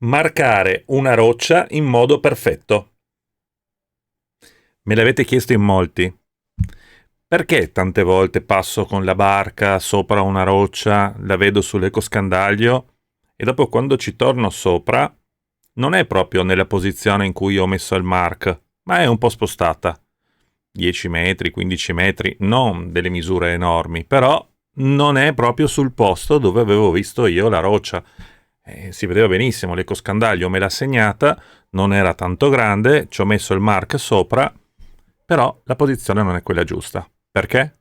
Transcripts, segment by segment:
Marcare una roccia in modo perfetto. Me l'avete chiesto in molti. Perché tante volte passo con la barca sopra una roccia, la vedo sull'ecoscandaglio e dopo quando ci torno sopra non è proprio nella posizione in cui ho messo il mark, ma è un po' spostata. 10 metri, 15 metri, non delle misure enormi, però non è proprio sul posto dove avevo visto io la roccia. Si vedeva benissimo, l'ecoscandaglio me l'ha segnata, non era tanto grande, ci ho messo il mark sopra, però la posizione non è quella giusta. Perché?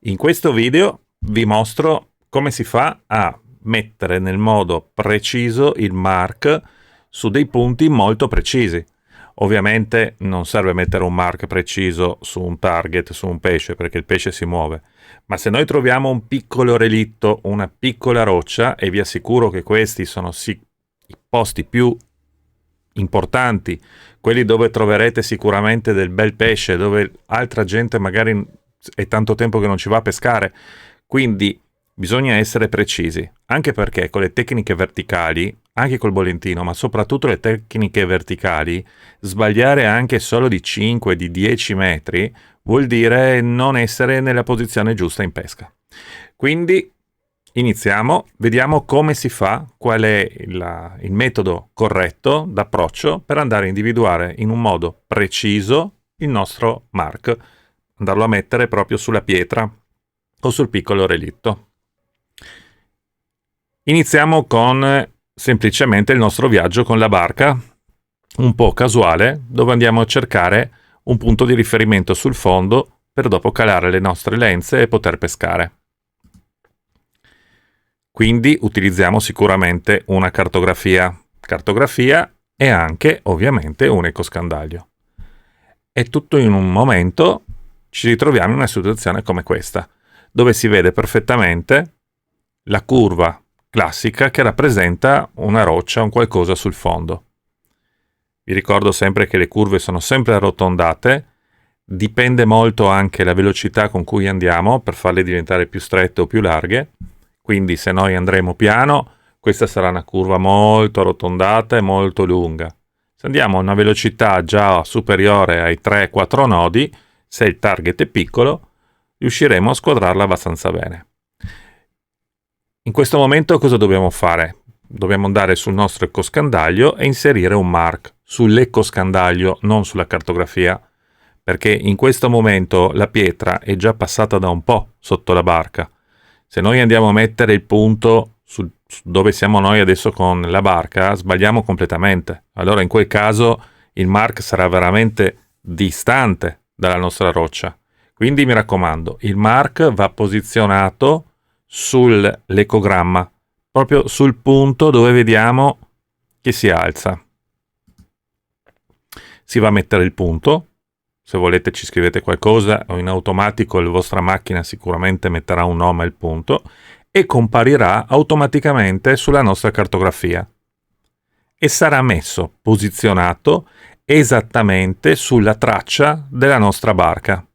In questo video vi mostro come si fa a mettere nel modo preciso il mark su dei punti molto precisi. Ovviamente non serve mettere un mark preciso su un target, su un pesce, perché il pesce si muove. Ma se noi troviamo un piccolo relitto, una piccola roccia, e vi assicuro che questi sono i posti più importanti, quelli dove troverete sicuramente del bel pesce, dove altra gente magari è tanto tempo che non ci va a pescare, quindi bisogna essere precisi, anche perché con le tecniche verticali, anche col bolentino, ma soprattutto le tecniche verticali, sbagliare anche solo di 5, di 10 metri vuol dire non essere nella posizione giusta in pesca. Quindi iniziamo, vediamo come si fa, qual è il metodo corretto d'approccio per andare a individuare in un modo preciso il nostro mark, andarlo a mettere proprio sulla pietra o sul piccolo relitto. Iniziamo con semplicemente il nostro viaggio con la barca, un po' casuale, dove andiamo a cercare un punto di riferimento sul fondo per dopo calare le nostre lenze e poter pescare. Quindi utilizziamo sicuramente una cartografia e anche ovviamente un ecoscandaglio. E tutto in un momento ci ritroviamo in una situazione come questa, dove si vede perfettamente la curva classica che rappresenta una roccia, un qualcosa sul fondo. Vi ricordo sempre che le curve sono sempre arrotondate, dipende molto anche la velocità con cui andiamo per farle diventare più strette o più larghe, quindi se noi andremo piano, questa sarà una curva molto arrotondata e molto lunga. Se andiamo a una velocità già superiore ai 3-4 nodi, se il target è piccolo, riusciremo a squadrarla abbastanza bene. In questo momento cosa dobbiamo fare? Dobbiamo andare sul nostro ecoscandaglio e inserire un mark sull'ecoscandaglio, non sulla cartografia, perché in questo momento la pietra è già passata da un po' sotto la barca. Se noi andiamo a mettere il punto dove siamo noi adesso con la barca, sbagliamo completamente. Allora in quel caso il mark sarà veramente distante dalla nostra roccia. Quindi mi raccomando, il mark va posizionato sull'ecogramma, proprio sul punto dove vediamo che si alza. Si va a mettere il punto, se volete ci scrivete qualcosa o in automatico la vostra macchina sicuramente metterà un nome al punto e comparirà automaticamente sulla nostra cartografia e sarà messo, posizionato esattamente sulla traccia della nostra barca.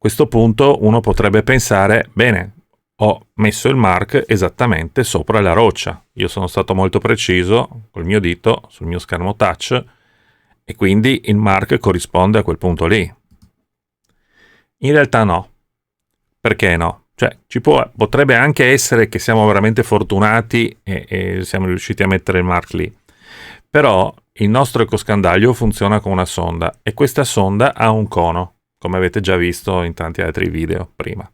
A questo punto uno potrebbe pensare, bene, ho messo il mark esattamente sopra la roccia. Io sono stato molto preciso col mio dito sul mio schermo touch e quindi il mark corrisponde a quel punto lì. In realtà no. Perché no? Cioè, potrebbe anche essere che siamo veramente fortunati e siamo riusciti a mettere il mark lì. Però il nostro ecoscandaglio funziona con una sonda e questa sonda ha un cono, come avete già visto in tanti altri video prima.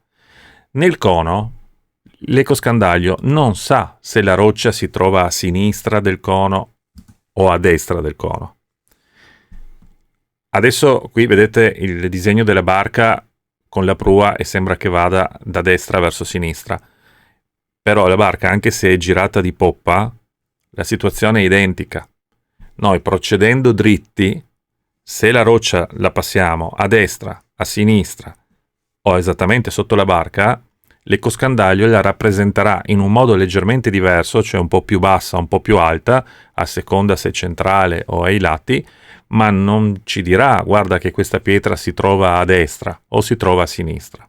Nel cono, l'ecoscandaglio non sa se la roccia si trova a sinistra del cono o a destra del cono. Adesso qui vedete il disegno della barca con la prua e sembra che vada da destra verso sinistra. Però la barca, anche se è girata di poppa, la situazione è identica. Noi procedendo dritti, se la roccia la passiamo a destra, a sinistra o esattamente sotto la barca, l'ecoscandaglio la rappresenterà in un modo leggermente diverso, cioè un po' più bassa, un po' più alta, a seconda se è centrale o ai lati, ma non ci dirà guarda che questa pietra si trova a destra o si trova a sinistra.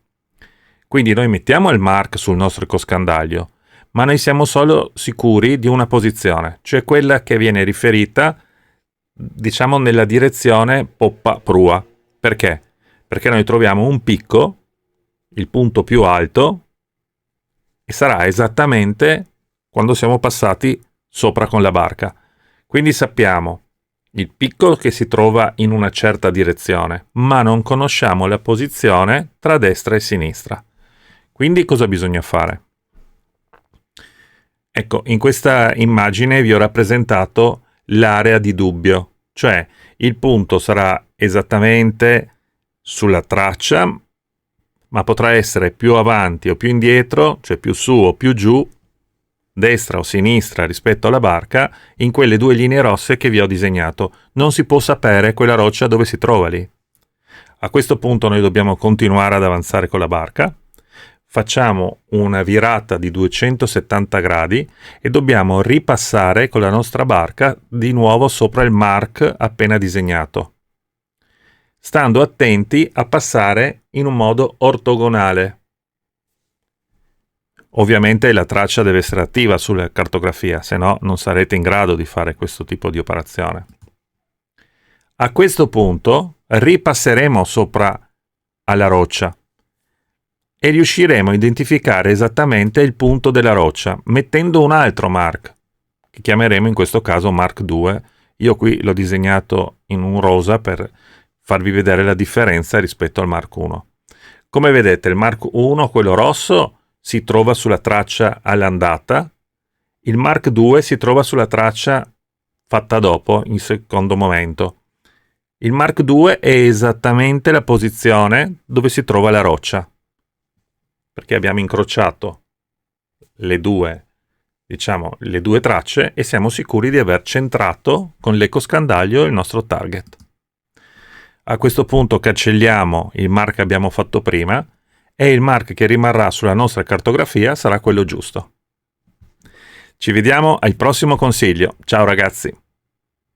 Quindi noi mettiamo il mark sul nostro ecoscandaglio, ma noi siamo solo sicuri di una posizione, cioè quella che viene riferita, diciamo, nella direzione poppa-prua. Perché? Perché noi troviamo un picco, il punto più alto, e sarà esattamente quando siamo passati sopra con la barca. Quindi sappiamo il picco che si trova in una certa direzione, ma non conosciamo la posizione tra destra e sinistra. Quindi cosa bisogna fare? Ecco, in questa immagine vi ho rappresentato l'area di dubbio, cioè il punto sarà esattamente sulla traccia, ma potrà essere più avanti o più indietro, cioè più su o più giù, destra o sinistra rispetto alla barca, in quelle due linee rosse che vi ho disegnato. Non si può sapere quella roccia dove si trova lì. A questo punto noi dobbiamo continuare ad avanzare con la barca. Facciamo una virata di 270 gradi e dobbiamo ripassare con la nostra barca di nuovo sopra il mark appena disegnato, stando attenti a passare in un modo ortogonale. Ovviamente la traccia deve essere attiva sulla cartografia, se no non sarete in grado di fare questo tipo di operazione. A questo punto ripasseremo sopra alla roccia e riusciremo a identificare esattamente il punto della roccia, mettendo un altro mark, che chiameremo in questo caso mark 2. Io qui l'ho disegnato in un rosa per farvi vedere la differenza rispetto al mark 1. Come vedete, il mark 1, quello rosso, si trova sulla traccia all'andata, il mark 2 si trova sulla traccia fatta dopo, in secondo momento. Il mark 2 è esattamente la posizione dove si trova la roccia, perché abbiamo incrociato le due tracce e siamo sicuri di aver centrato con l'ecoscandaglio il nostro target. A questo punto cancelliamo il mark che abbiamo fatto prima e il mark che rimarrà sulla nostra cartografia sarà quello giusto. Ci vediamo al prossimo consiglio. Ciao ragazzi!